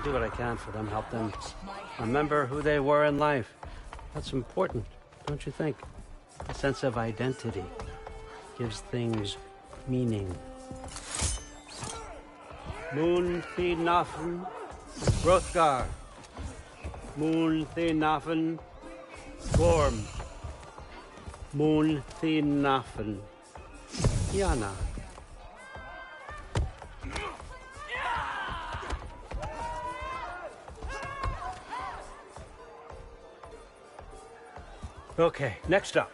I do what I can for them, help them remember who they were in life. That's important, don't you think? A sense of identity gives things meaning. Moon thi nafen, Rothgar. Moon thi nafen, Gorm. Moon thi nafen, Yana. Okay, next up.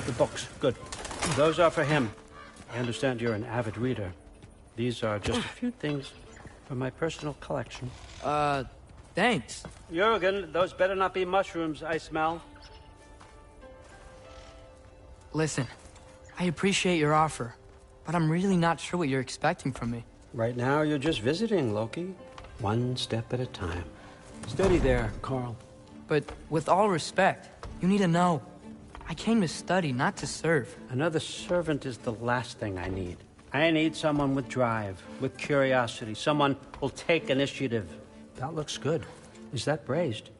The books. Good. Those are for him. I understand you're an avid reader. These are just a few things from my personal collection. Thanks. Jurgen, those better not be mushrooms I smell. Listen, I appreciate your offer, but I'm really not sure what you're expecting from me. Right now, you're just visiting, Loki. One step at a time. Steady there, Carl. But with all respect, you need to know. I came to study, not to serve. Another servant is the last thing I need. I need someone with drive, with curiosity, someone who'll take initiative. That looks good. Is that braised?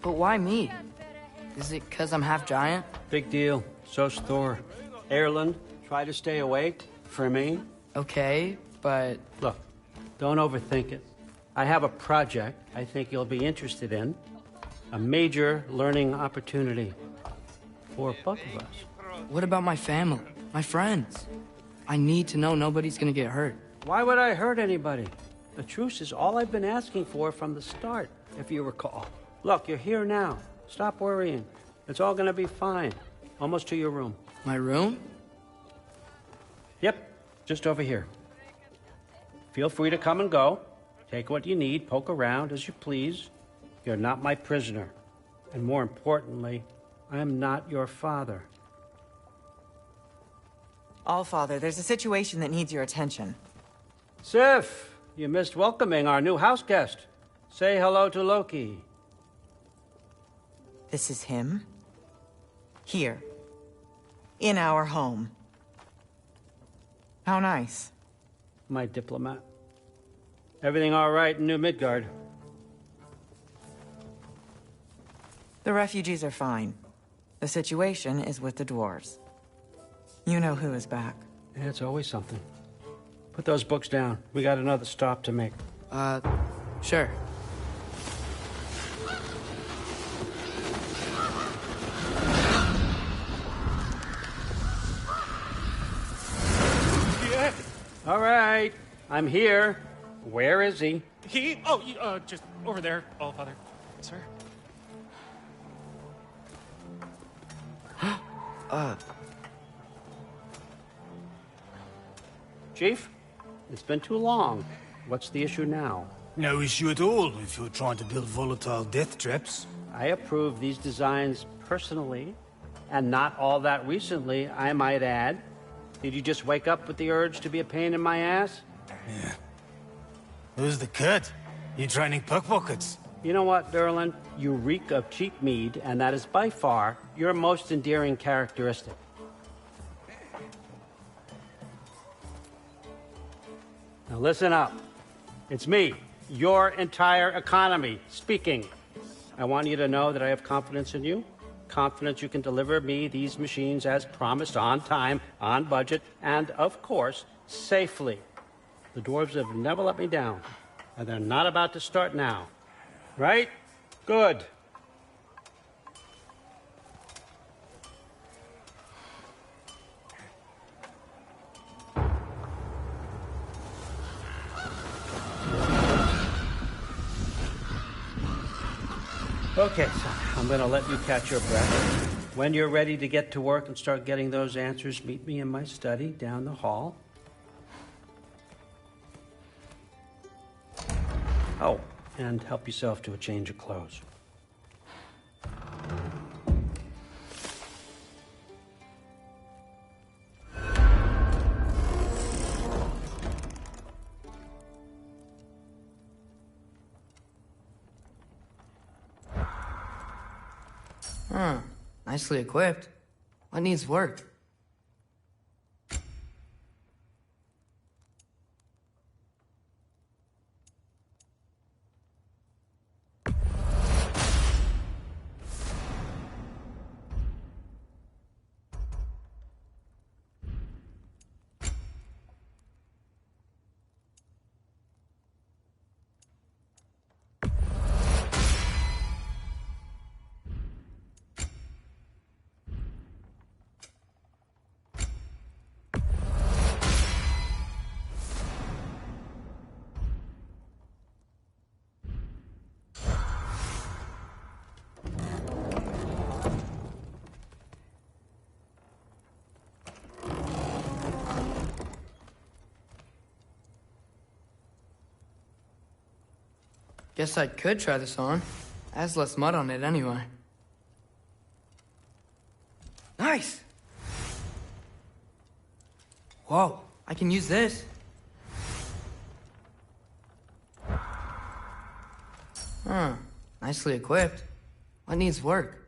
But why me? Is it because I'm half giant? Big deal. So's Thor. Erland, try to stay awake for me. Okay, but... Look, don't overthink it. I have a project I think you'll be interested in. A major learning opportunity. For both of us. What about my family? My friends? I need to know nobody's gonna get hurt. Why would I hurt anybody? The truce is all I've been asking for from the start, if you recall. Look, you're here now. Stop worrying. It's all gonna be fine. Almost to your room. My room? Yep, just over here. Feel free to come and go. Take what you need, poke around as you please. You're not my prisoner. And more importantly, I'm not your father. Allfather, there's a situation that needs your attention. Sif, you missed welcoming our new house guest. Say hello to Loki. This is him? Here. In our home. How nice. My diplomat. Everything all right in New Midgard? The refugees are fine. The situation is with the dwarves. You know who is back. Yeah, it's always something. Put those books down. We got another stop to make. Sure. Yeah. All right. I'm here. Where is he? Just over there, Allfather. Sir? Chief, it's been too long. What's the issue now? No issue at all if you're trying to build volatile death traps. I approve these designs personally, and not all that recently, I might add. Did you just wake up with the urge to be a pain in my ass? Yeah. Who's the cut? You training pickpockets? You know what, Derlin? You reek of cheap mead, and that is by far your most endearing characteristic. Now listen up. It's me, your entire economy, speaking. I want you to know that I have confidence in you. Confidence you can deliver me these machines as promised, on time, on budget, and, of course, safely. The dwarves have never let me down, and they're not about to start now. Right? Good. Okay, so I'm going to let you catch your breath. When you're ready to get to work and start getting those answers, meet me in my study down the hall. Oh, and help yourself to a change of clothes. Huh. Nicely equipped. What needs work? Guess I could try this on. It has less mud on it anyway. Nice! Whoa, I can use this. Huh, nicely equipped. What needs work?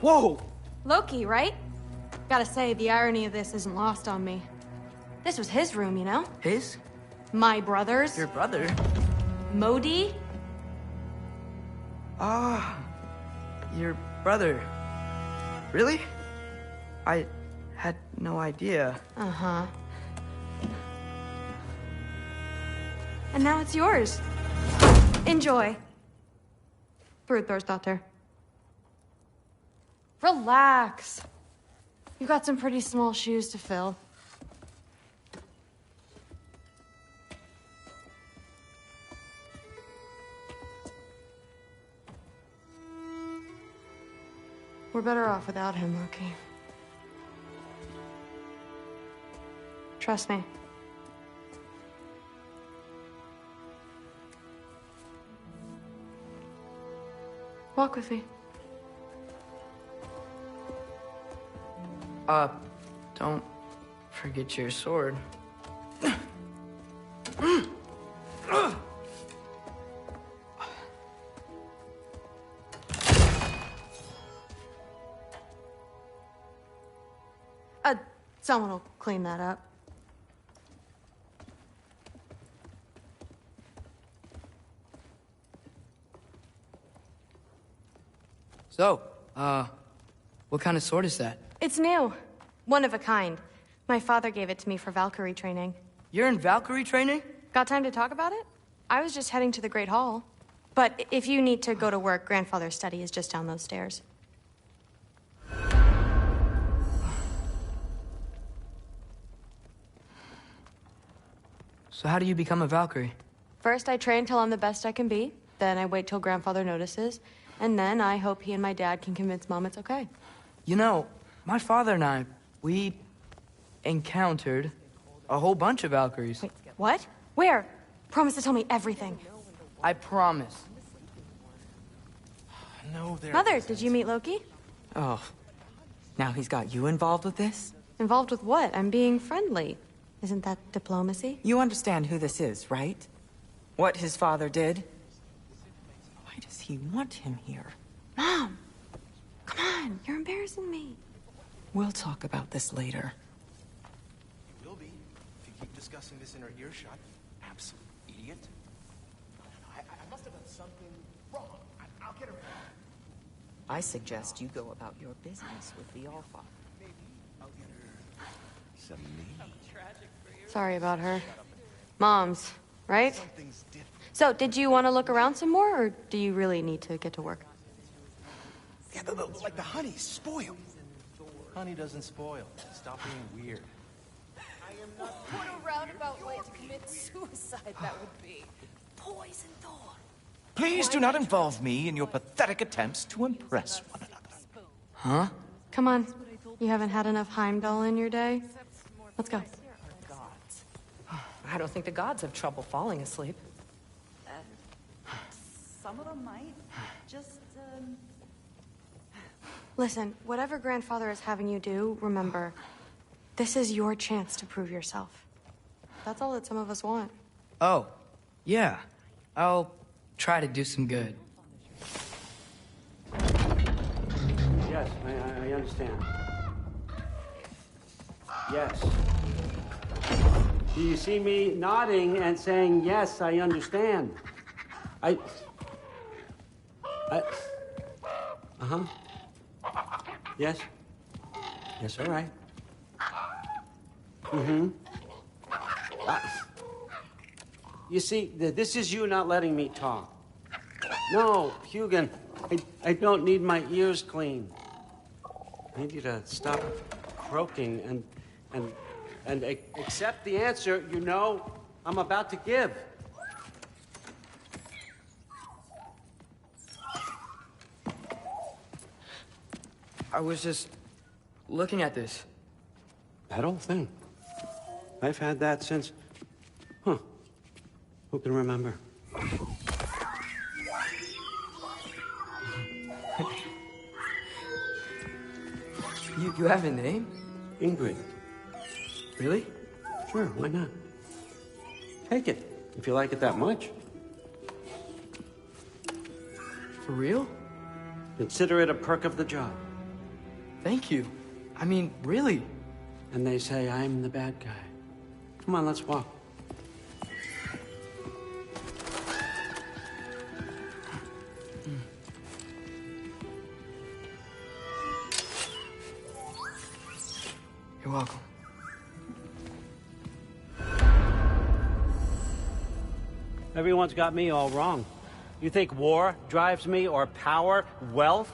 Whoa! Loki, right? Gotta say, the irony of this isn't lost on me. This was his room, you know? His? My brother's. Your brother? Modi? Ah, your brother. Really? I had no idea. Uh-huh. And now it's yours. Enjoy. Brudthor's Relax. You've got some pretty small shoes to fill. We're better off without him, Loki. Trust me. Walk with me. Don't forget your sword. Someone will clean that up. So, what kind of sword is that? It's new. One of a kind. My father gave it to me for Valkyrie training. You're in Valkyrie training? Got time to talk about it? I was just heading to the Great Hall. But if you need to go to work, Grandfather's study is just down those stairs. So how do you become a Valkyrie? First, I train till I'm the best I can be. Then I wait till Grandfather notices. And then I hope he and my dad can convince Mom it's okay. You know, my father and I, we encountered a whole bunch of Valkyries. Wait, what? Where? Promise to tell me everything. I promise. No, there. Mother, did you meet Loki? Oh, now he's got you involved with this? Involved with what? I'm being friendly. Isn't that diplomacy? You understand who this is, right? What his father did? Why does he want him here? Mom! Come on, you're embarrassing me. We'll talk about this later. You will be if you keep discussing this in our earshot. Absolute idiot. must have done something wrong. I'll get her back. I suggest you go about your business with the Allfather. Maybe I'll get her some meat. Sorry about her. Mom's, right? Something's different. So, did you want to look around some more, or do you really need to get to work? Yeah, like the honey's spoiled. Honey doesn't spoil. Stop being weird. What a roundabout way to commit suicide that would be. Poison thorn. Please do not involve me in your pathetic attempts to impress one another. Huh? Come on. You haven't had enough Heimdall in your day? Let's go. Gods. I don't think the gods have trouble falling asleep. Some of them might. Just, Listen, whatever grandfather is having you do, remember, this is your chance to prove yourself. That's all that some of us want. Oh, yeah. I'll try to do some good. Yes, I understand. Yes. Do you see me nodding and saying, yes, I understand? Uh-huh. Yes? Yes, all right. Mm-hmm. You see, this is you not letting me talk. No, Hugan, I don't need my ears cleaned. I need you to stop croaking and accept the answer you know I'm about to give. I was just looking at this. That old thing. I've had that since... Huh. Who can remember? You have a name? Ingrid. Really? Sure, why not? Take it, if you like it that much. For real? Consider it a perk of the job. Thank you. I mean, really. And they say I'm the bad guy. Come on, let's walk. You're welcome. Everyone's got me all wrong. You think war drives me, or power, wealth?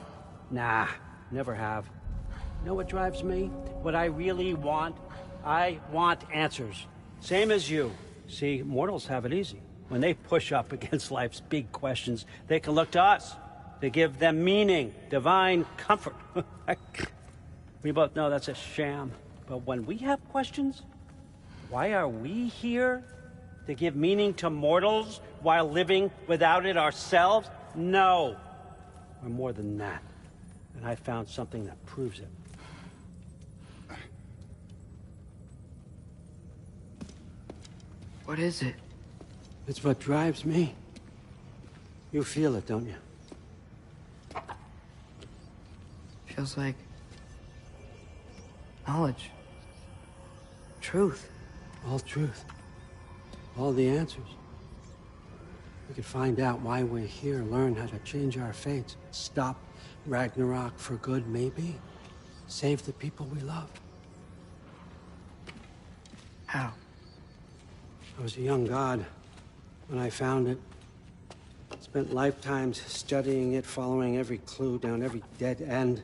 Nah, never have. You know what drives me? What I really want? I want answers. Same as you. See, mortals have it easy. When they push up against life's big questions, they can look to us to give them meaning, divine comfort. We both know that's a sham. But when we have questions, why are we here? To give meaning to mortals while living without it ourselves? No. We're more than that. And I found something that proves it. What is it? It's what drives me. You feel it, don't you? Feels like knowledge. Truth. All truth. All the answers. We could find out why we're here, learn how to change our fates, stop Ragnarok for good, maybe. Save the people we love. How? I was a young god when I found it. Spent lifetimes studying it, following every clue down every dead end,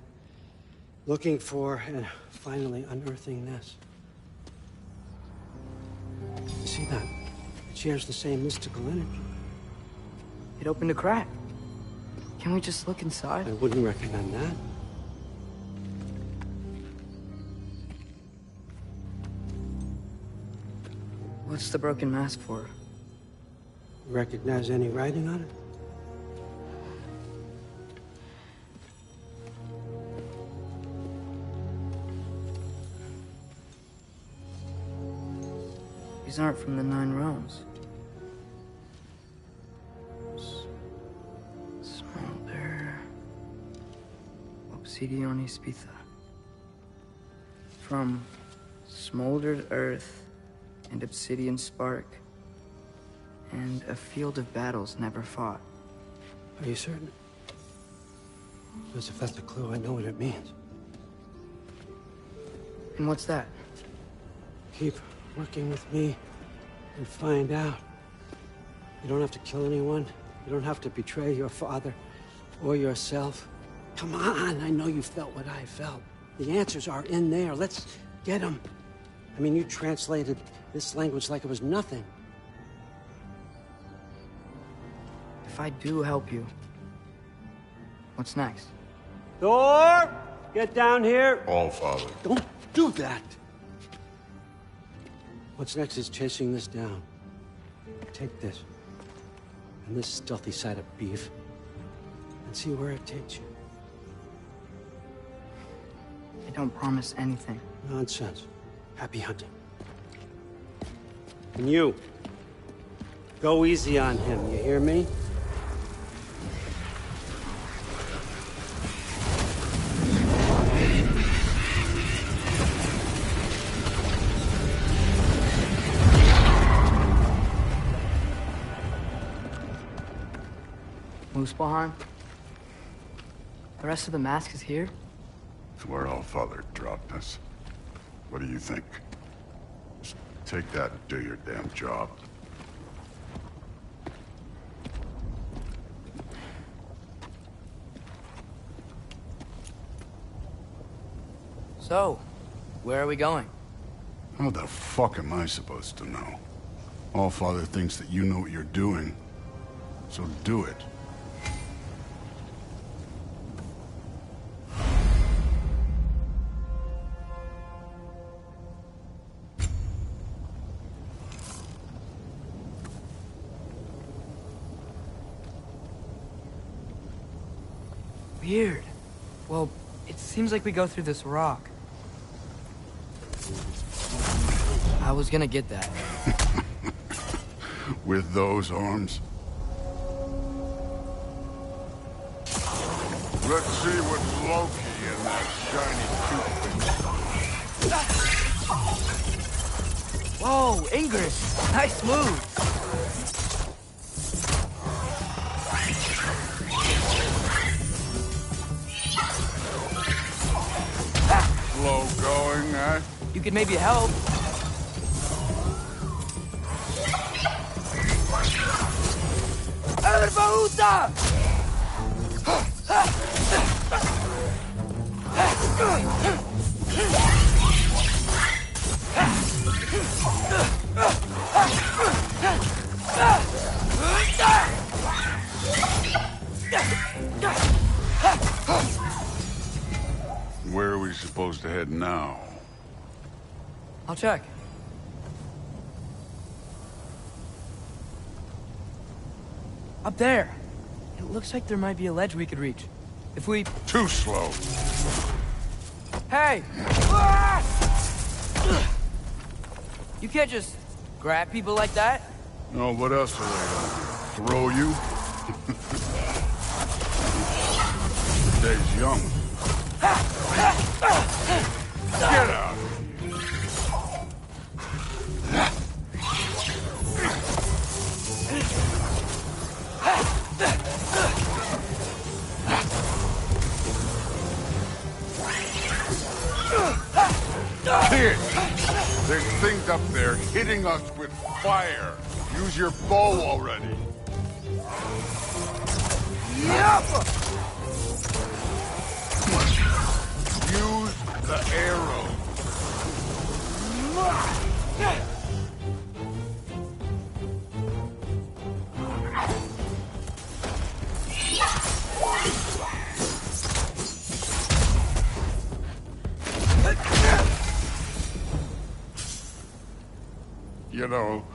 looking for and finally unearthing this. You see that? It shares the same mystical energy. It opened a crack. Can we just look inside? I wouldn't recommend that. What's the broken mask for? Recognize any writing on it? These aren't from the Nine Realms. Smolder. Obsidion Spitha. From smoldered earth and obsidian spark and a field of battles never fought. Are you certain? Because if that's a clue, I know what it means. And what's that? Keep working with me and find out. You don't have to kill anyone. You don't have to betray your father or yourself. Come on, I know you felt what I felt. The answers are in there. Let's get them. I mean, you translated this language like it was nothing. If I do help you, what's next? Thor! Get down here! All Father. Don't do that! What's next is chasing this down. Take this, and this stealthy side of beef, and see where it takes you. I don't promise anything. Nonsense. Happy hunting. And you, go easy on him, you hear me? Muspelheim? The rest of the mask is here? It's where All Father dropped us. What do you think? Just take that and do your damn job. So, where are we going? How the fuck am I supposed to know? All Father thinks that you know what you're doing, so do it. Weird. Well, it seems like we go through this rock. I was gonna get that. With those arms? Let's see what's Loki in that shiny toothpick. Whoa, Ingrid! Nice move! Slow going, eh? You could maybe help. Erbaúta! Where are we supposed to head now? I'll check. Up there. It looks like there might be a ledge we could reach. If we... Too slow. Hey! You can't just grab people like that. No, what else are they gonna do? Throw you? The day's young. Get out! Kid! There's things up there hitting us with fire. Use your bow already. Use the arrow. You know,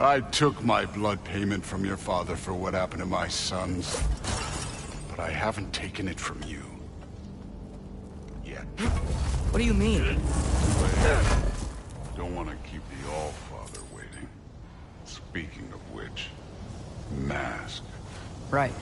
I took my blood payment from your father for what happened to my sons. But I haven't taken it from you. Yet. What do you mean? Don't want to keep the All-Father waiting. Speaking of which, mask. Right.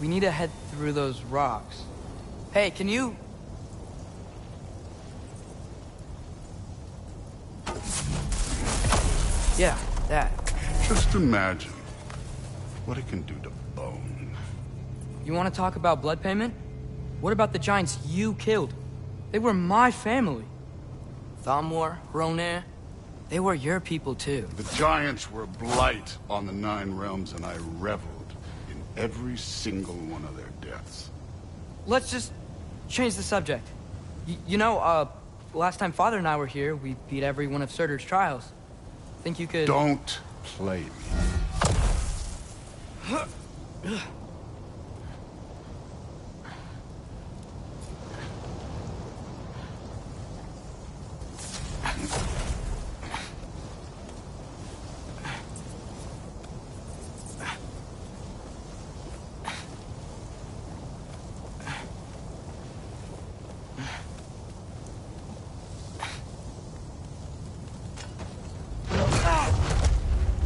We need to head through those rocks. Hey, can you... Yeah, that. Just imagine what it can do to bone. You want to talk about blood payment? What about the giants you killed? They were my family. Thamor, Ronair, they were your people too. The giants were a blight on the Nine Realms, and I reveled in every single one of their deaths. Let's just change the subject. Last time Father and I were here, we beat every one of Surtur's trials. Think you could... Don't play me.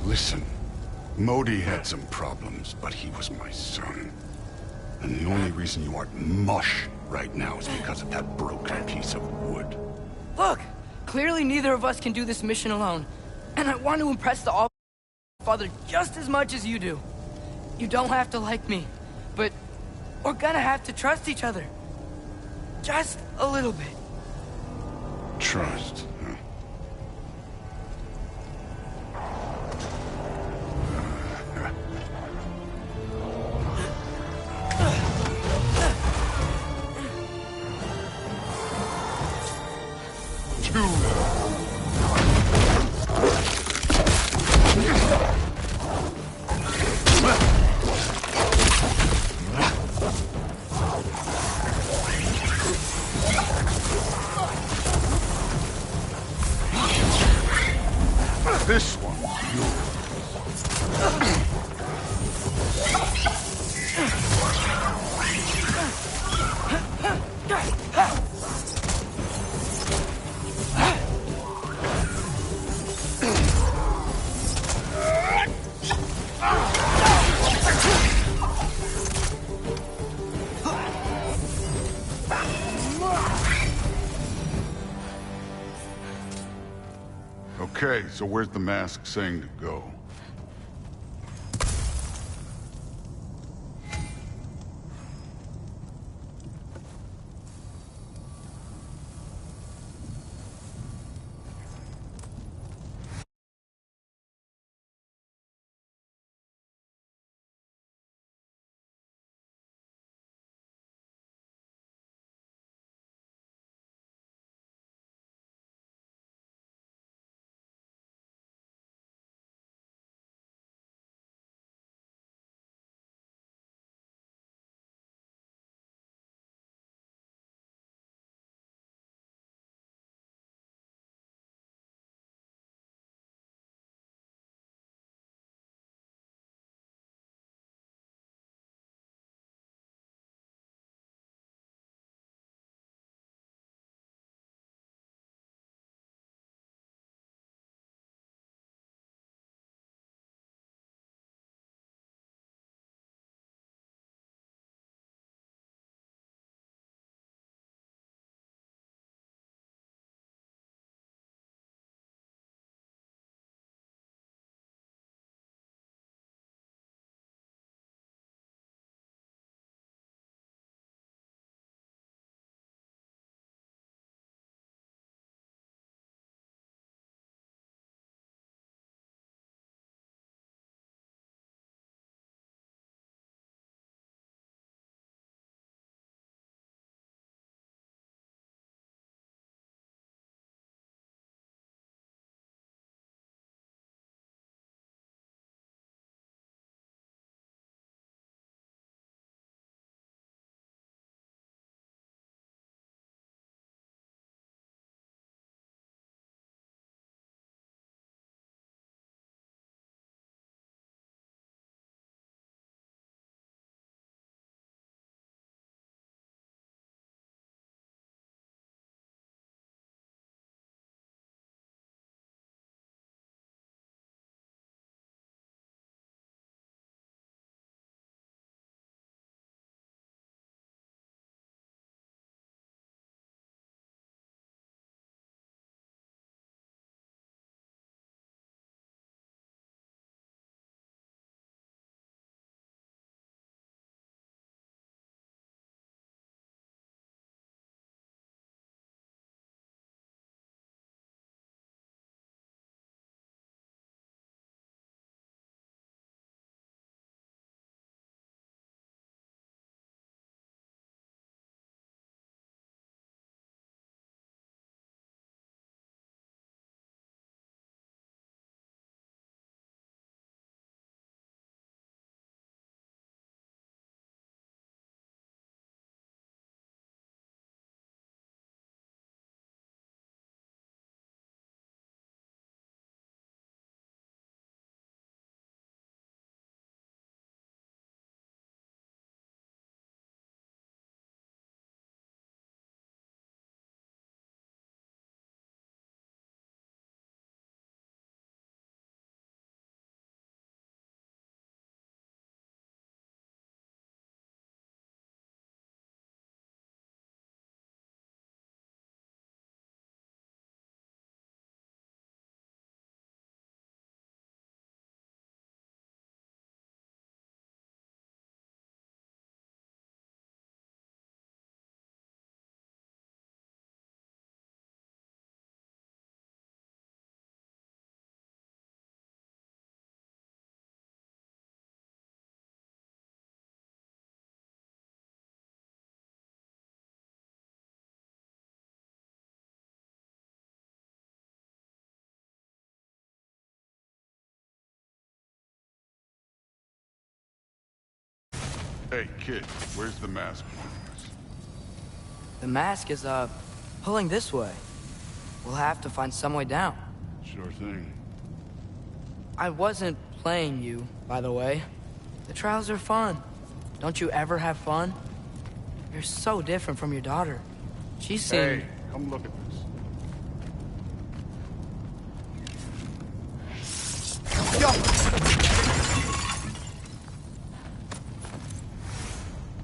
Listen, Modi had some problems, but he was my son. And the only reason you aren't mush right now is because of that broken piece of wood. Look! Clearly neither of us can do this mission alone. And I want to impress the All-Father just as much as you do. You don't have to like me, but we're gonna have to trust each other. Just a little bit. Trust, huh? This one. Okay, so where's the mask saying to go? Hey, kid, where's the mask? The mask is, pulling this way. We'll have to find some way down. Sure thing. I wasn't playing you, by the way. The trials are fun. Don't you ever have fun? You're so different from your daughter. She seemed... Hey, come look at this.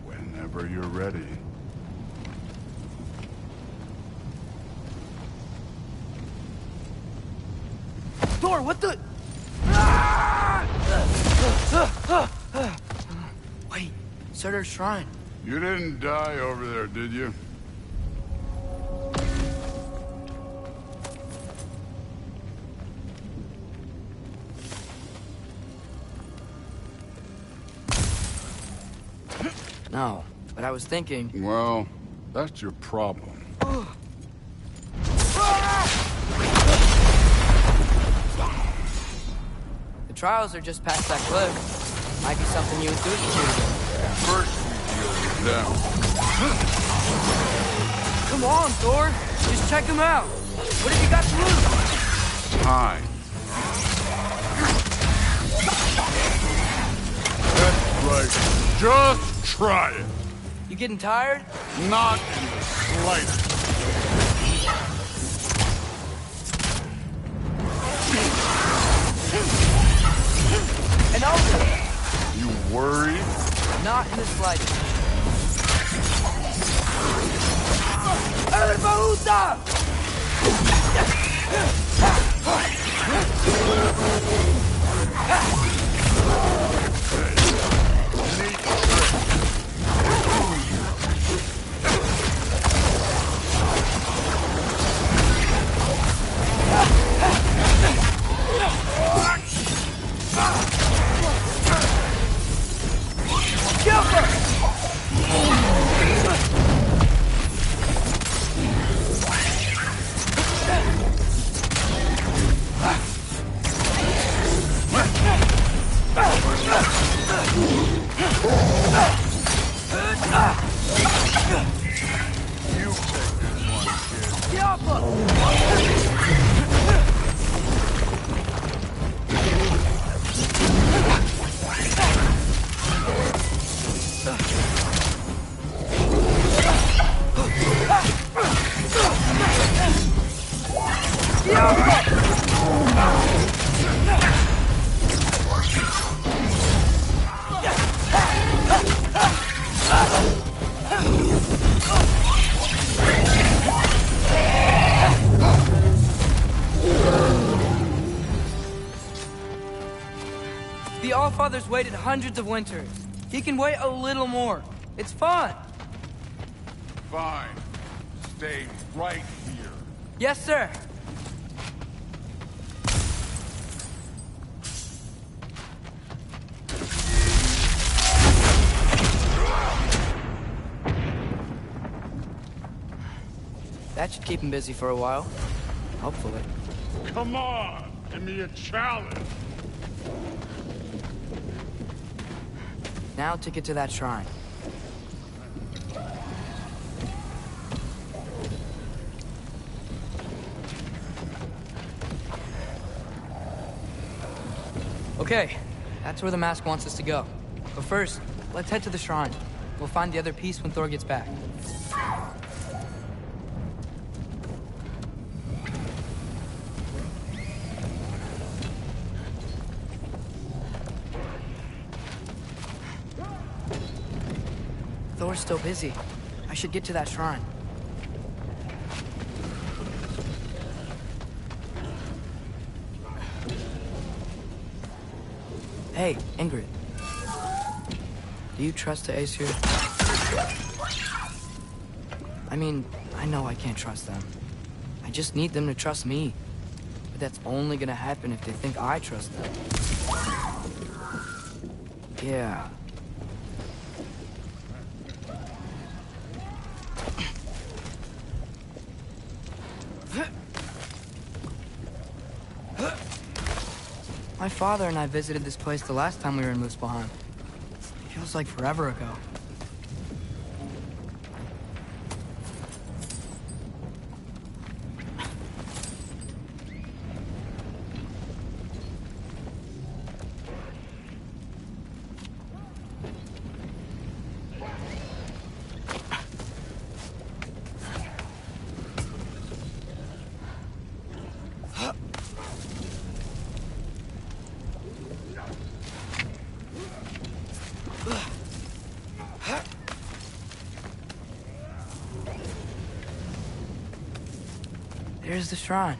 Whenever you're ready. Thor, what the... Wait, Surtur's shrine. You didn't die over there, did you? No, but I was thinking... Well, that's your problem. The trials are just past that cliff. Might be something you and Susie should do. First, we deal with them. Come on, Thor. Just check them out. What have you got to lose? Time. That's right. Just try it. You getting tired? Not in the slightest. And also, You worried? not in the slightest. Herbaúta! The Allfather's waited hundreds of winters. He can wait a little more. It's fun. Fine. Stay right here. Yes, sir. That should keep him busy for a while. Hopefully. Come on! Give me a challenge! Now to get to that shrine. Okay, that's where the mask wants us to go. But first, let's head to the shrine. We'll find the other piece when Thor gets back. Thor's still busy. I should get to that shrine. Hey, Ingrid. Do you trust the Aesir? I mean, I know I can't trust them. I just need them to trust me. But that's only gonna happen if they think I trust them. Yeah. My father and I visited this place the last time we were in Muspelheim. Feels like forever ago. There's the shrine.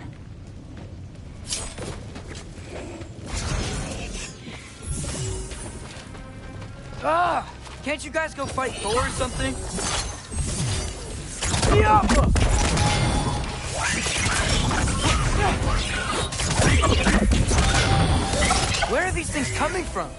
Ah! Can't you guys go fight Thor or something? Yeah! Where are these things coming from?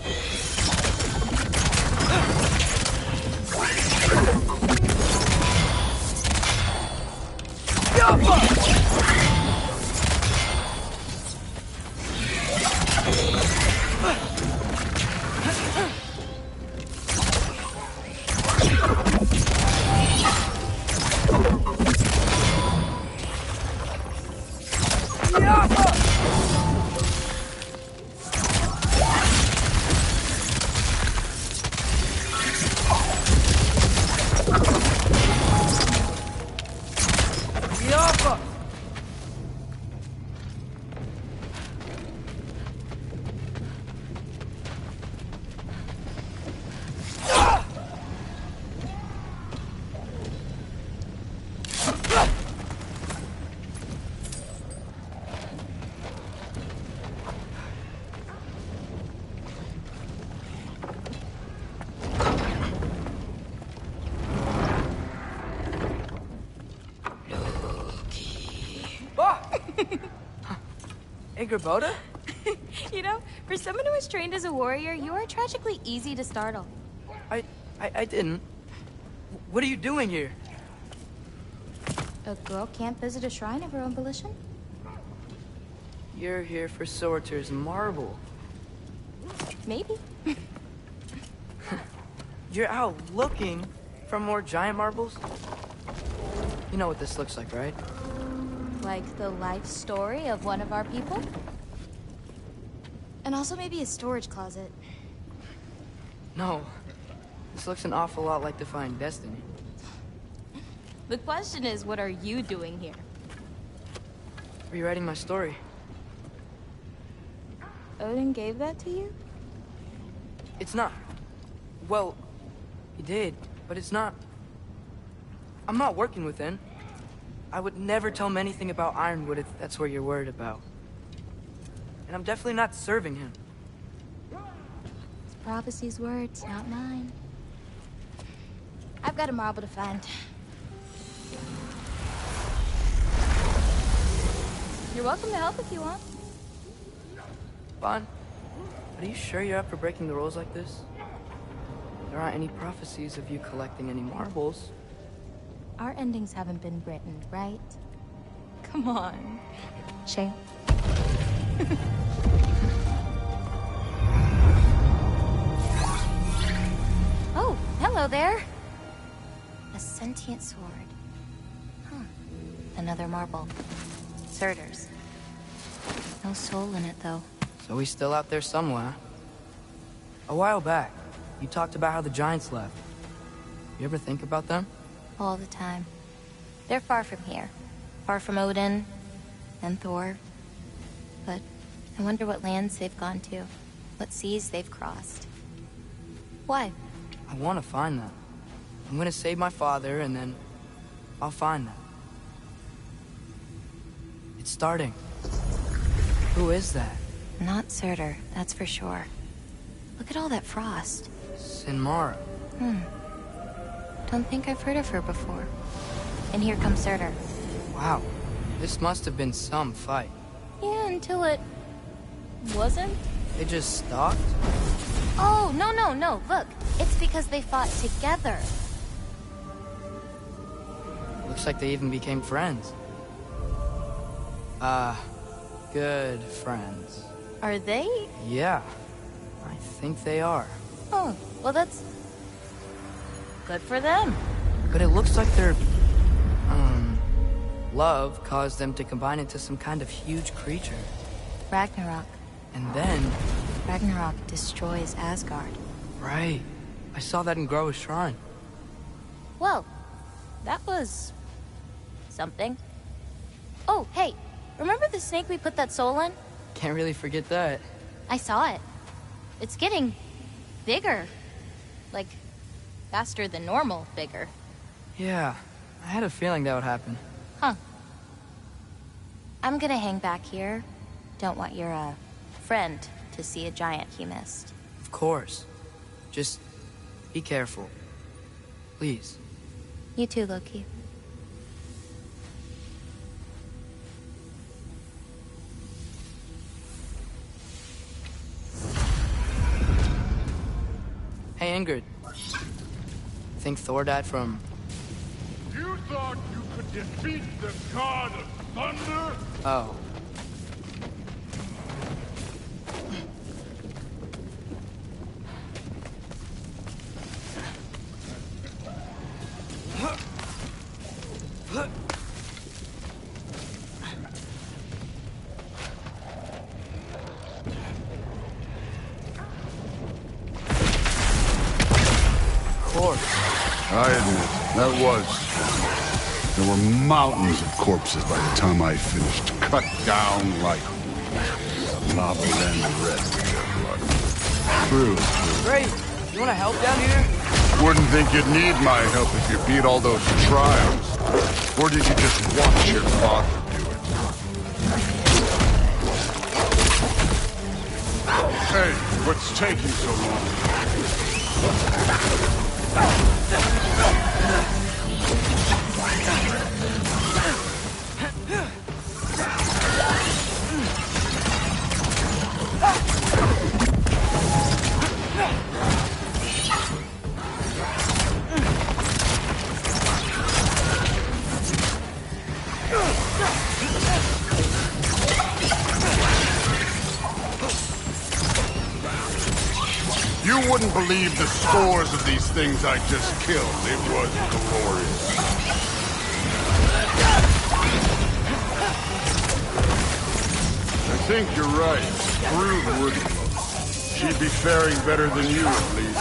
Hey, Grabota? You know, for someone who was trained as a warrior, you are tragically easy to startle. I didn't. What are you doing here? A girl can't visit a shrine of her own volition? You're here for Sorter's marble. Maybe. You're out looking for more giant marbles? You know what this looks like, right? Like the life story of one of our people? And also maybe a storage closet. No. This looks an awful lot like Defying Destiny. The question is, what are you doing here? Rewriting my story. Odin gave that to you? It's not. Well, he did, but it's not. I'm not working with him. I would never tell him anything about Ironwood if that's what you're worried about. And I'm definitely not serving him. It's prophecy's words, not mine. I've got a marble to find. You're welcome to help if you want. Bon, are you sure you're up for breaking the rules like this? There aren't any prophecies of you collecting any marbles. Our endings haven't been written, right? Come on. Shane. Oh, hello there. A sentient sword. Huh. Another marble. Surtur's. No soul in it, though. So he's still out there somewhere. A while back, you talked about how the Giants left. You ever think about them? All the time. They're far from here. Far from Odin and Thor. But I wonder what lands they've gone to. What seas they've crossed. Why? I want to find them. I'm gonna save my father, and then I'll find them. It's starting. Who is that? Not Surtur, that's for sure. Look at all that frost. Sinmara. Don't think I've heard of her before. And here comes Surtur. Wow. This must have been some fight. Yeah, until it... wasn't? They just stopped? Oh, no. Look, it's because they fought together. Looks like they even became friends. Good friends. Are they? Yeah, I think they are. Oh, Well, that's good for them. But it looks like their, love caused them to combine into some kind of huge creature. Ragnarok. And then... Ragnarok destroys Asgard. Right. I saw that in Groa's shrine. Well, that was... something. Oh, hey, remember the snake we put that soul in? Can't really forget that. I saw it. It's getting... bigger. Like, faster than normal bigger. Yeah, I had a feeling that would happen. Huh. I'm gonna hang back here. Don't want your, friend to see a giant he missed. Of course. Just be careful. Please. You too, Loki. Hey, Ingrid. Think Thor died from... You thought you could defeat the god of thunder? Oh. I admit, that was... There were mountains of corpses by the time I finished, cut down like the lava ran red with their blood. True. Great. You want to help down here? Wouldn't think you'd need my help if you beat all those trials. Or did you just watch your father do it? Hey, what's taking so long? You wouldn't believe the scores of these things I just killed. It was glorious. I think you're right. Brood wouldn't. She'd be faring better than you, at least.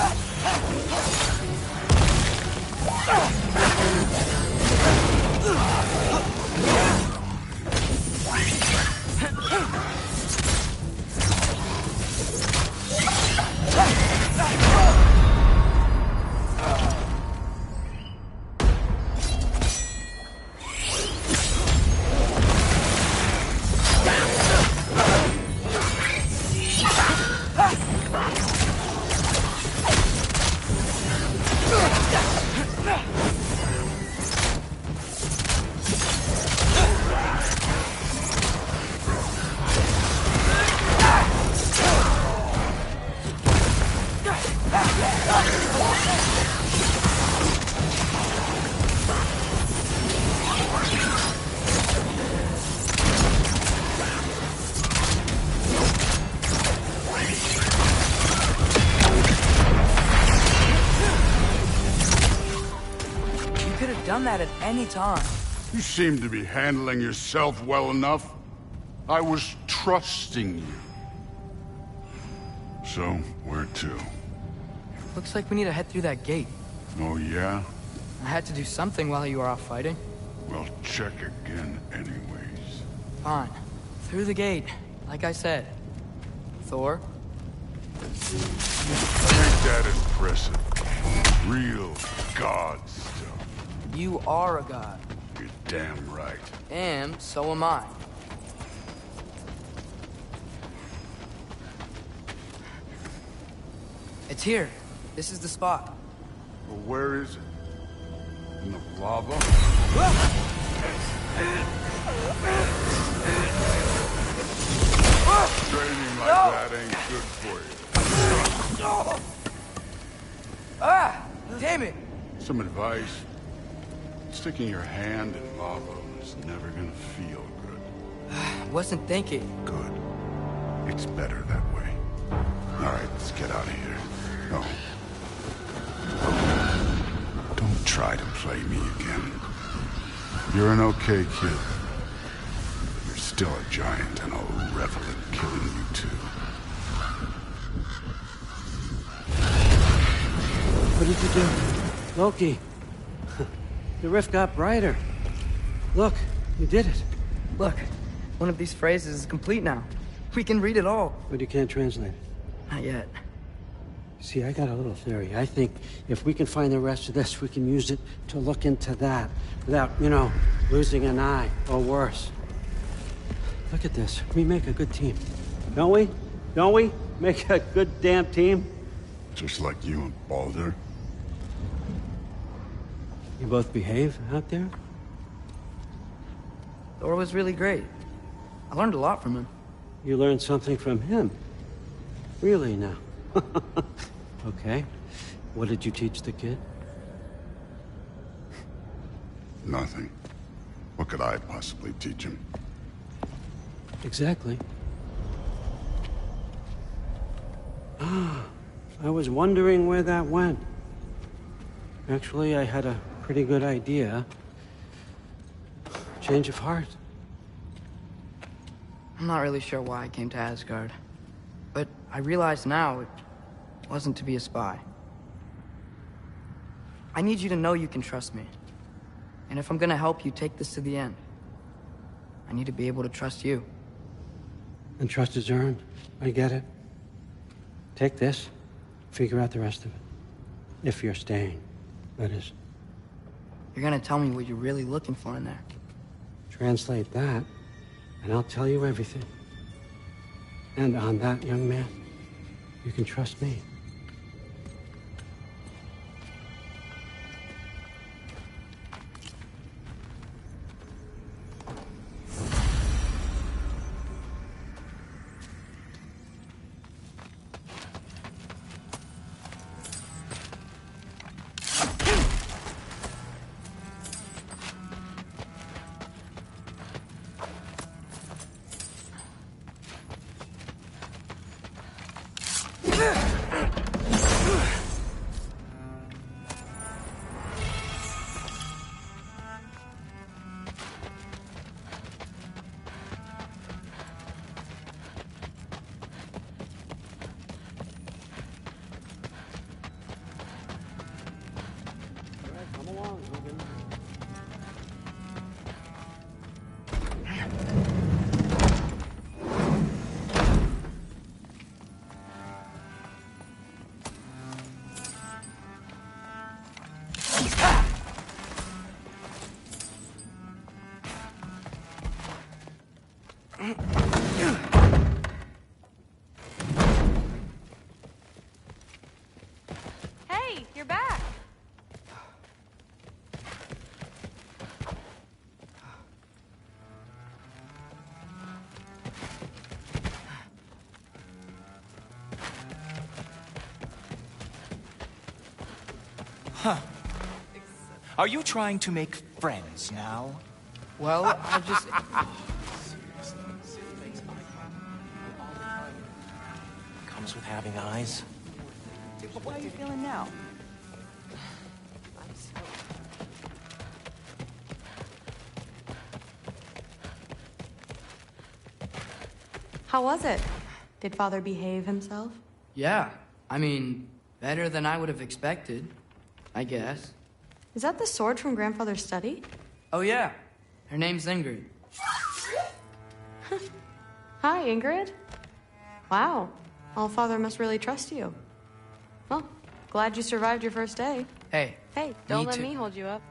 Done that at any time. You seem to be handling yourself well enough. I was trusting you. So, where to? Looks like we need to head through that gate. Oh, yeah? I had to do something while you were off fighting. Well, check again anyways. Fine. Through the gate, like I said. Thor? Take that as impressive. Real god stuff. You are a god. You're damn right. And so am I. It's here. This is the spot. Well, where is it? In the lava? Training like that ain't good for you. Ah! Damn it! Some advice. Sticking your hand in lava is never gonna feel good. Wasn't thinking. Good. It's better that way. All right, let's get out of here. Oh, try to play me again. You're an okay kid. You're still a giant, and I'll revel in killing you too. What did you do? Loki. The rift got brighter. Look, you did it. Look, one of these phrases is complete now. We can read it all. But you can't translate it. Not yet. See, I got a little theory. I think if we can find the rest of this, we can use it to look into that without, losing an eye or worse. Look at this. We make a good team. Don't we? Don't we? Make a good damn team? Just like you and Baldur. You both behave out there? Thor was really great. I learned a lot from him. You learned something from him? Really now? Okay. What did you teach the kid? Nothing. What could I possibly teach him? Exactly. I was wondering where that went. Actually, I had a pretty good idea. Change of heart. I'm not really sure why I came to Asgard. But I realize now it wasn't to be a spy. I need you to know you can trust me. And if I'm gonna help you take this to the end, I need to be able to trust you. And trust is earned. I get it. Take this, figure out the rest of it. If you're staying, that is. You're gonna tell me what you're really looking for in there. Translate that, and I'll tell you everything. And on that, young man, you can trust me. Hey, you're back. Are you trying to make friends now? Well, I just... Comes with having eyes. What are you feeling now? How was it? Did Father behave himself? Yeah. I mean, better than I would have expected, I guess. Is that the sword from Grandfather's study? Oh, yeah. Her name's Ingrid. Hi, Ingrid. Wow. Allfather must really trust you. Well, glad you survived your first day. Hey. Hey, don't Me let too. me hold you up.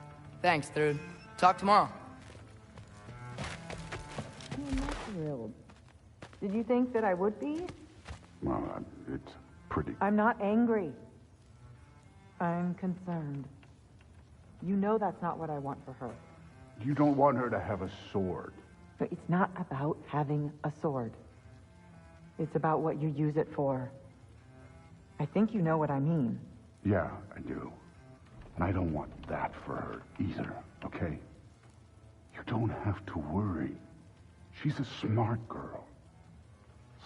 Thanks, Third. Talk tomorrow. I'm not thrilled. Did you think that I would be? Well, it's pretty... I'm not angry. I'm concerned. You know that's not what I want for her. You don't want her to have a sword. But it's not about having a sword. It's about what you use it for. I think you know what I mean. Yeah, I do. And I don't want that for her either, okay? You don't have to worry. She's a smart girl.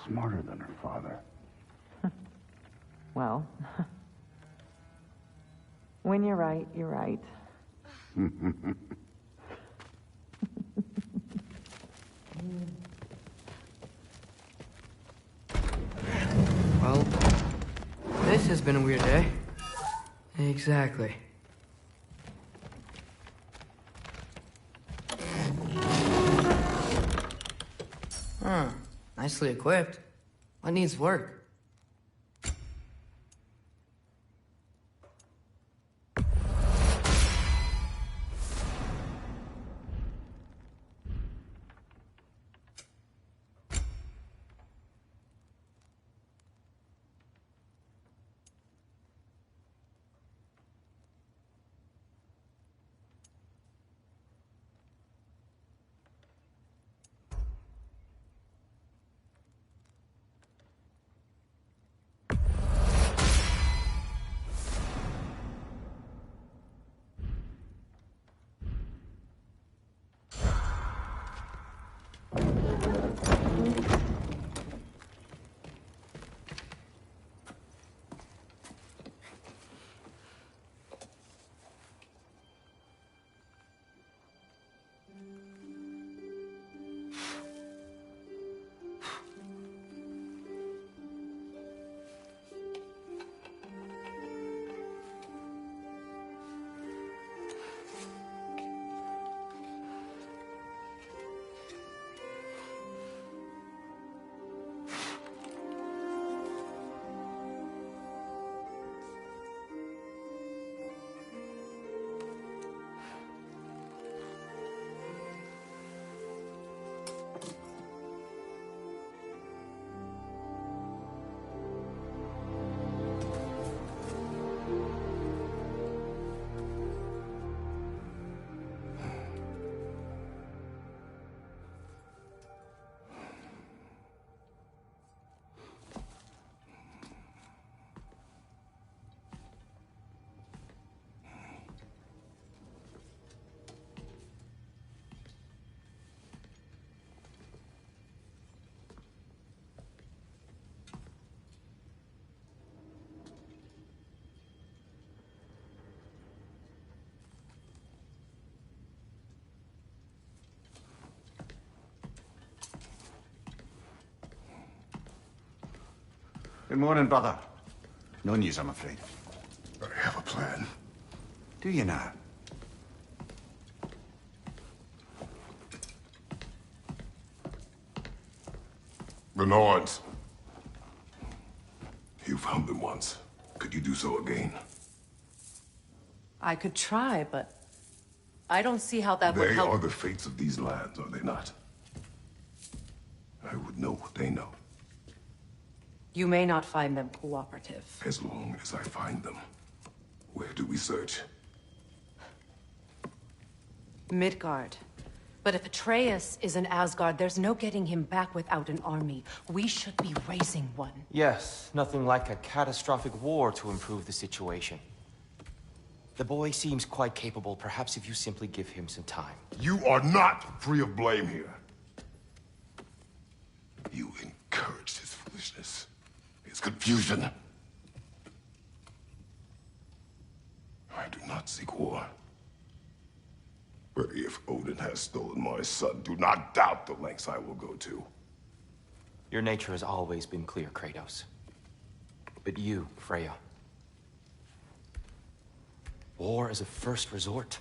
Smarter than her father. Well, when you're right, you're right. Well, this has been a weird day. Exactly. Huh. Nicely equipped. What needs work? Good morning, brother. No news, I'm afraid. I have a plan. Do you now? Bernard. You found them once. Could you do so again? I could try, but I don't see how that would help. They are the fates of these lands, are they not? I would know what they know. You may not find them cooperative. As long as I find them. Where do we search? Midgard. But if Atreus is in Asgard, there's no getting him back without an army. We should be raising one. Yes, nothing like a catastrophic war to improve the situation. The boy seems quite capable, perhaps if you simply give him some time. You are not free of blame here. You encouraged his foolishness, his confusion. I do not seek war. But if Odin has stolen my son, do not doubt the lengths I will go to. Your nature has always been clear, Kratos. But you, Freya. War is a first resort.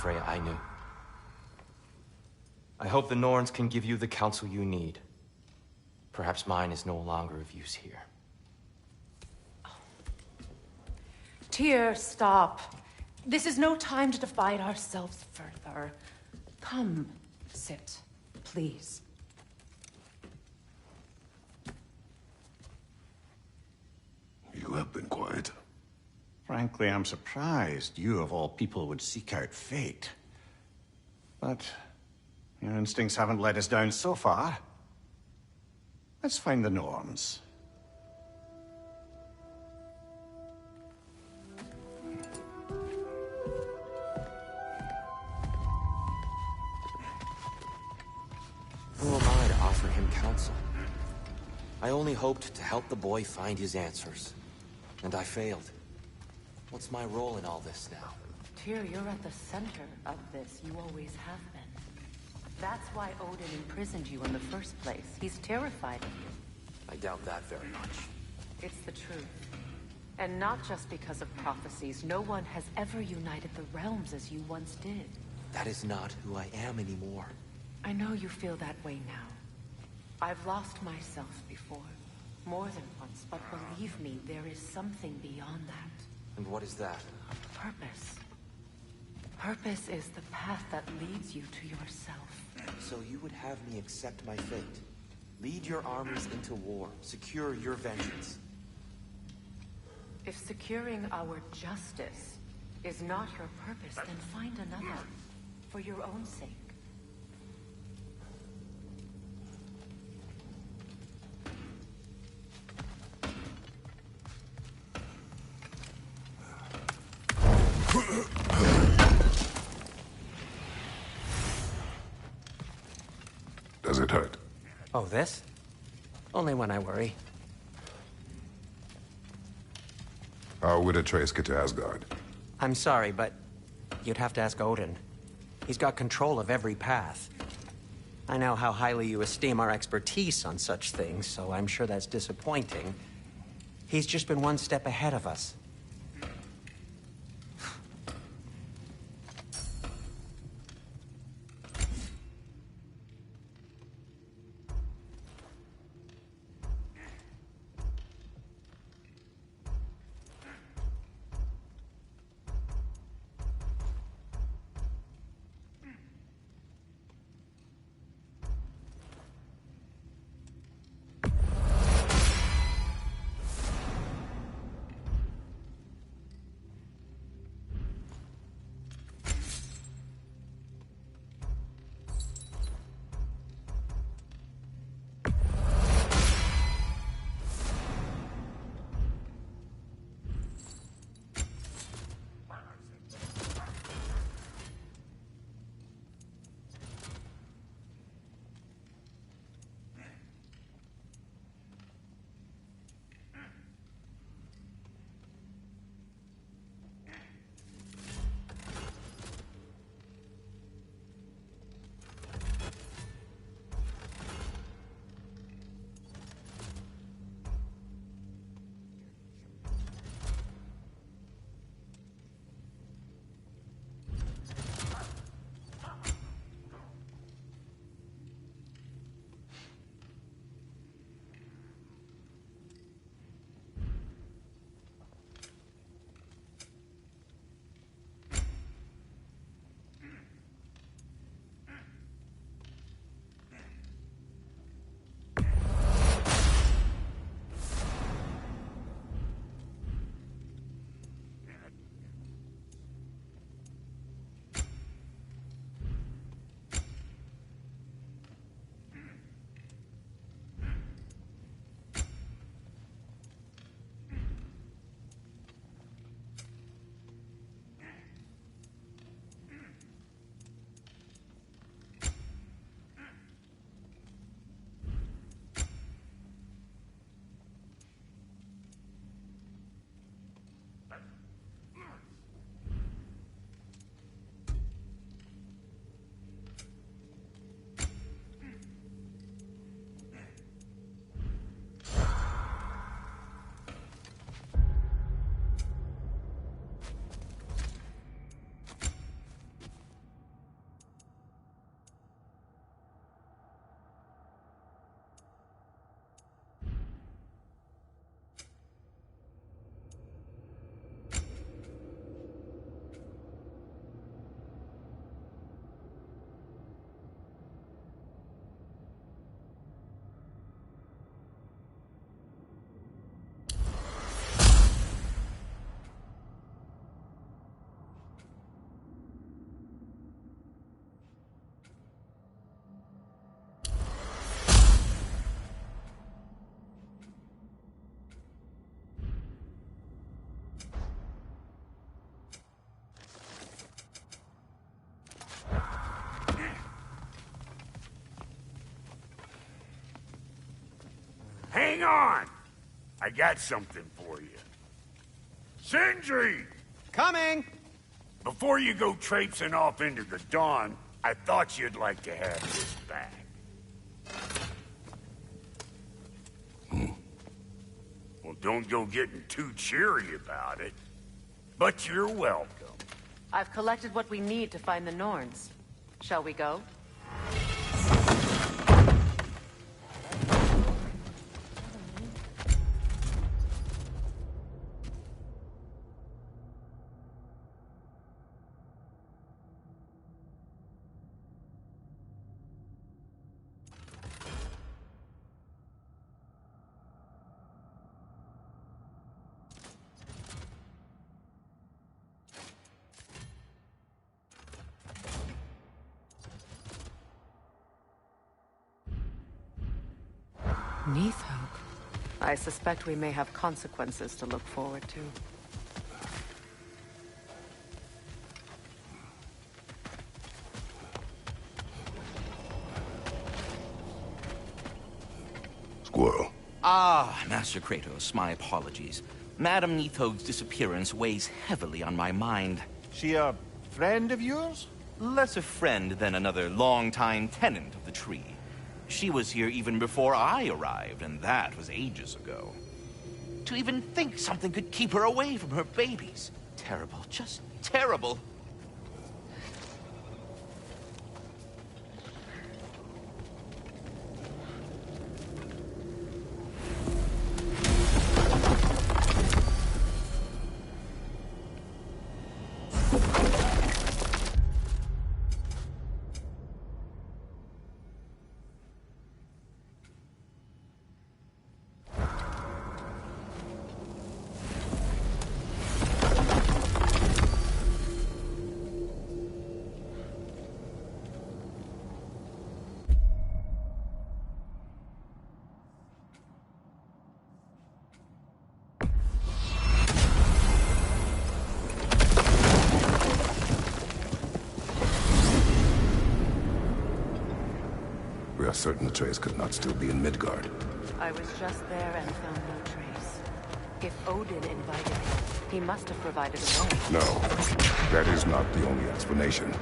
Freya I knew. I hope the Norns can give you the counsel you need. Perhaps mine is no longer of use here. Tyr, stop. This is no time to divide ourselves further. Come, sit, please. You have been quiet. Frankly, I'm surprised you, of all people, would seek out fate. But your instincts haven't let us down so far. Let's find the Norns. Who am I to offer him counsel? I only hoped to help the boy find his answers. And I failed. What's my role in all this now? Tyr, you're at the center of this. You always have been. That's why Odin imprisoned you in the first place. He's terrified of you. I doubt that very much. It's the truth. And not just because of prophecies. No one has ever united the realms as you once did. That is not who I am anymore. I know you feel that way now. I've lost myself before. More than once, but believe me, there is something beyond that. And what is that? Purpose. Purpose is the path that leads you to yourself. So you would have me accept my fate? Lead your armies into war, secure your vengeance. If securing our justice is not your purpose, then find another, for your own sake. Does it hurt? Oh, this? Only when I worry. How would Atreus get to Asgard? I'm sorry, but you'd have to ask Odin. He's got control of every path. I know how highly you esteem our expertise on such things, so I'm sure that's disappointing. He's just been one step ahead of us. Hang on! I got something for you. Sindri! Coming! Before you go traipsing off into the dawn, I thought you'd like to have this back. Well, don't go getting too cheery about it. But you're welcome. I've collected what we need to find the Norns. Shall we go? Neathhope. I suspect we may have consequences to look forward to. Squirrel. Ah, Master Kratos, my apologies. Madame Neathope's disappearance weighs heavily on my mind. She a friend of yours? Less a friend than another longtime tenant of the tree. She was here even before I arrived, and that was ages ago. To even think something could keep her away from her babies. Terrible, just terrible. We are certain Atreus could not still be in Midgard. I was just there and found no trace. If Odin invited him, he must have provided a way. No, that is not the only explanation.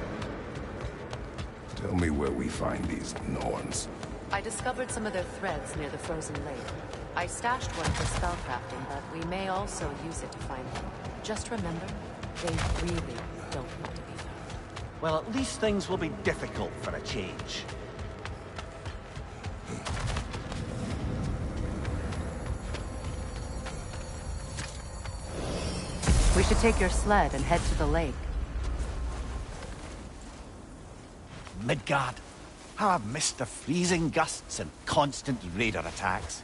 Tell me where we find these Norns. I discovered some of their threads near the frozen lake. I stashed one for spellcrafting, but we may also use it to find them. Just remember, they really don't want to be found. Well, at least things will be difficult for a change. We should take your sled and head to the lake. Midgard. How I've missed the freezing gusts and constant raider attacks.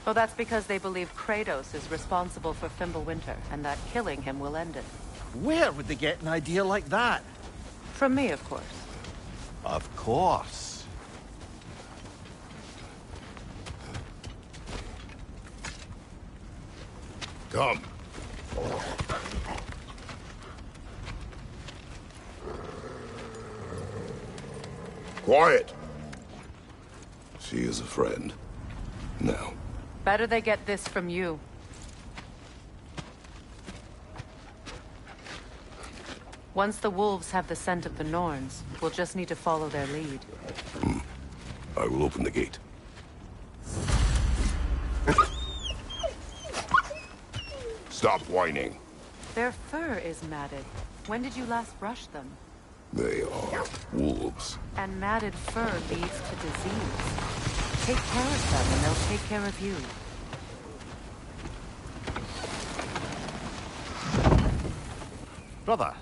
Well, that's because they believe Kratos is responsible for Fimbulwinter, and that killing him will end it. Where would they get an idea like that? From me, of course. Of course. Come. Quiet. She is a friend. Now. Better they get this from you. Once the wolves have the scent of the Norns, we'll just need to follow their lead. I will open the gate. Stop whining. Their fur is matted. When did you last brush them? They are wolves. And matted fur leads to disease. Take care of them and they'll take care of you. Brother,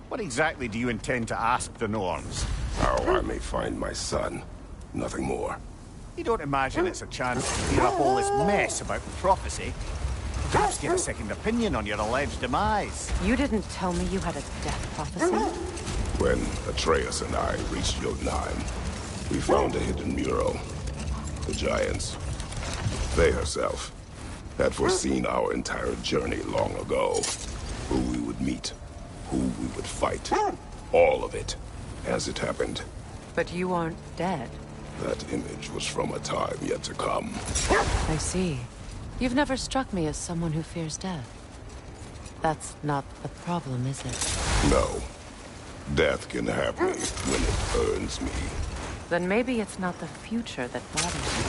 what exactly do you intend to ask the Norns? How I may find my son. Nothing more. You don't imagine it's a chance to clear up all this mess about prophecy? Perhaps get a second opinion on your alleged demise. You didn't tell me you had a death prophecy? When Atreus and I reached Jotunheim, we found a hidden mural. The Giants, they herself, had foreseen our entire journey long ago. Who we would meet, who we would fight. All of it, as it happened. But you aren't dead. That image was from a time yet to come. I see. You've never struck me as someone who fears death. That's not the problem, is it? No. Death can have me when it earns me. Then maybe it's not the future that bothers you.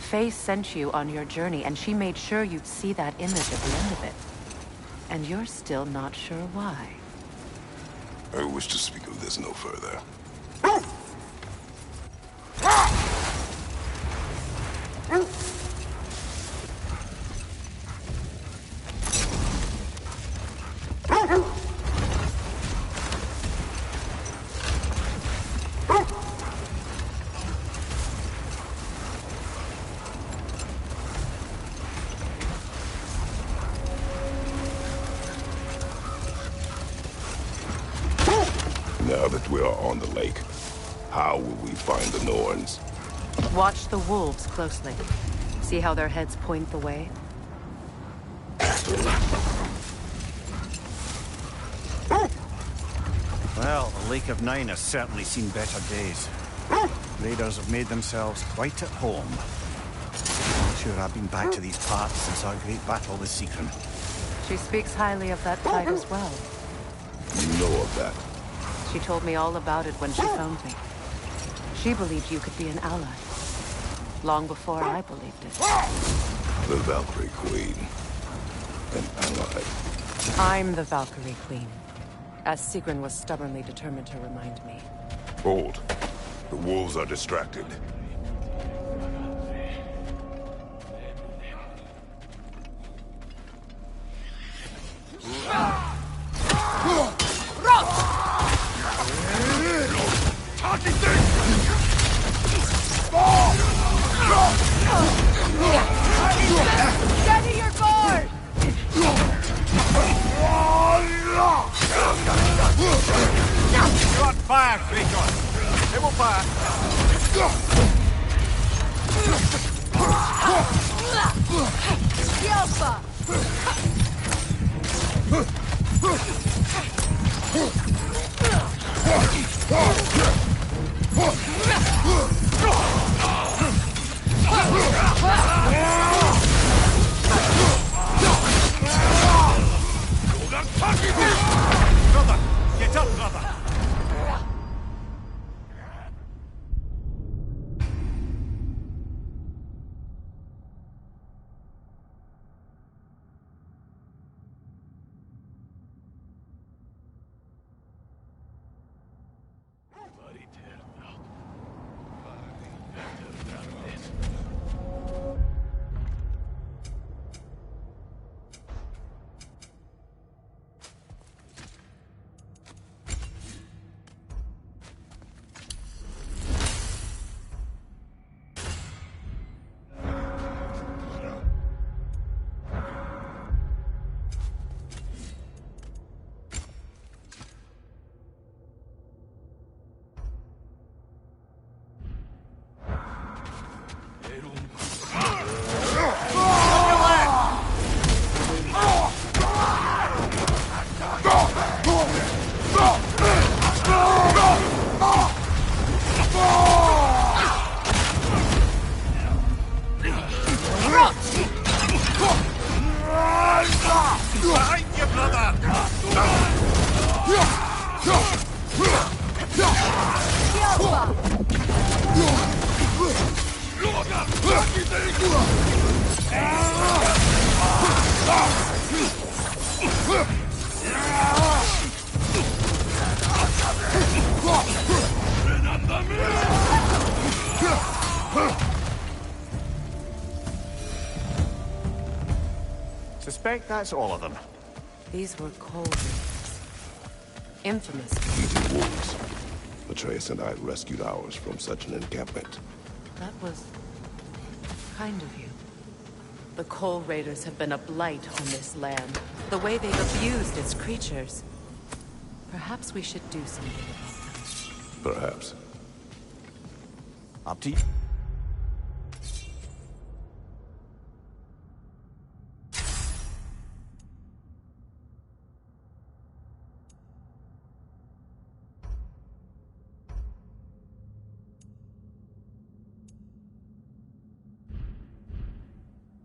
Faye sent you on your journey, and she made sure you'd see that image at the end of it. And you're still not sure why. I wish to speak of this no further. Now that we are on the lake, how will we find the Norns? Watch the wolves closely. See how their heads point the way? Well, the Lake of Nine has certainly seen better days. Raiders have made themselves quite at home. I'm sure I've been back to these parts since our great battle with Seekron. She speaks highly of that fight as well. You know of that? She told me all about it when she phoned me. She believed you could be an ally. Long before I believed it. The Valkyrie Queen. An ally. I'm the Valkyrie Queen. As Seekron was stubbornly determined to remind me. Hold. The wolves are distracted. Steady your guard! Got fire, Kratos! They will fire! Yelpa! Brother! Get up, brother! Suspect that's all of them. These were cold. Infamous. Eating wolves. Atreus and I rescued ours from such an encampment. That was kind of you. The Coal Raiders have been a blight on this land. The way they've abused its creatures. Perhaps we should do something about them. Perhaps. Up to you.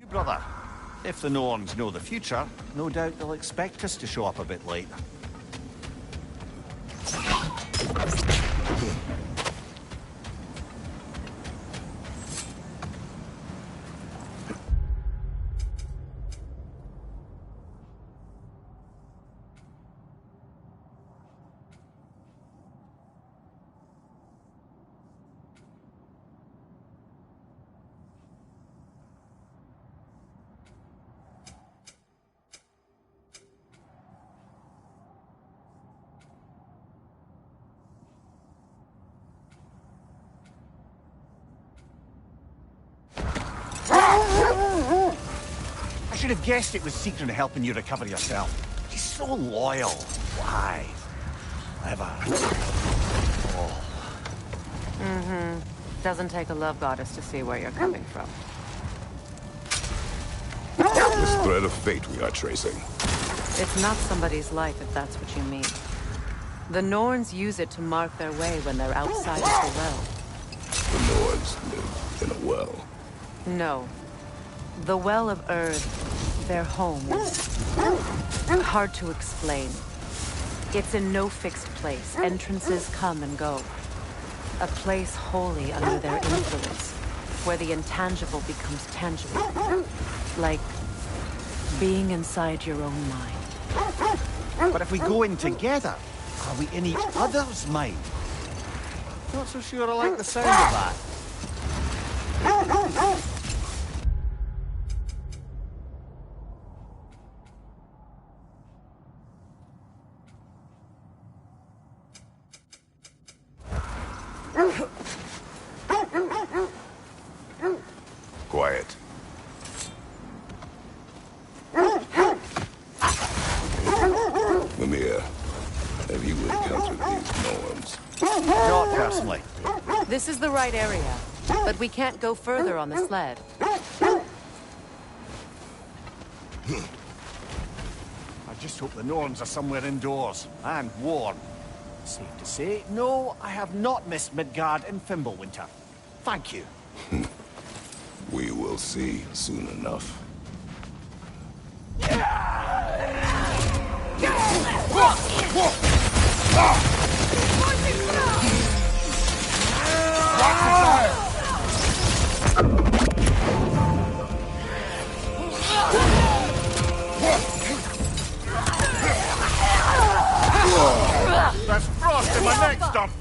brother. If the Norns know the future, no doubt they'll expect us to show up a bit late. I should have guessed it was Secret helping you recover yourself. She's so loyal. Why? Ever. Oh. Mm-hmm. Doesn't take a love goddess to see where you're coming from. This thread of fate we are tracing. It's not somebody's life, if that's what you mean. The Norns use it to mark their way when they're outside of the well. The Norns live in a well. No. The Well of Earth, their home, is hard to explain. It's in no fixed place. Entrances come and go. A place wholly under their influence, where the intangible becomes tangible. Like being inside your own mind. But if we go in together, are we in each other's mind? Not so sure I like the sound of that. Quiet. Mimir, have you encountered these Norns? Not personally. This is the right area, but we can't go further on the sled. I just hope the Norns are somewhere indoors, and warm. Safe to say, no, I have not missed Midgard in Fimbulwinter. Thank you. We will see soon enough. There's frost in my neck stump!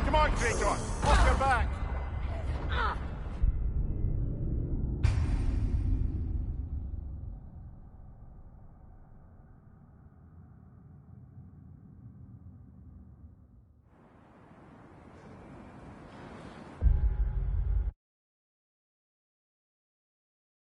Come on, Kratos. Watch your back.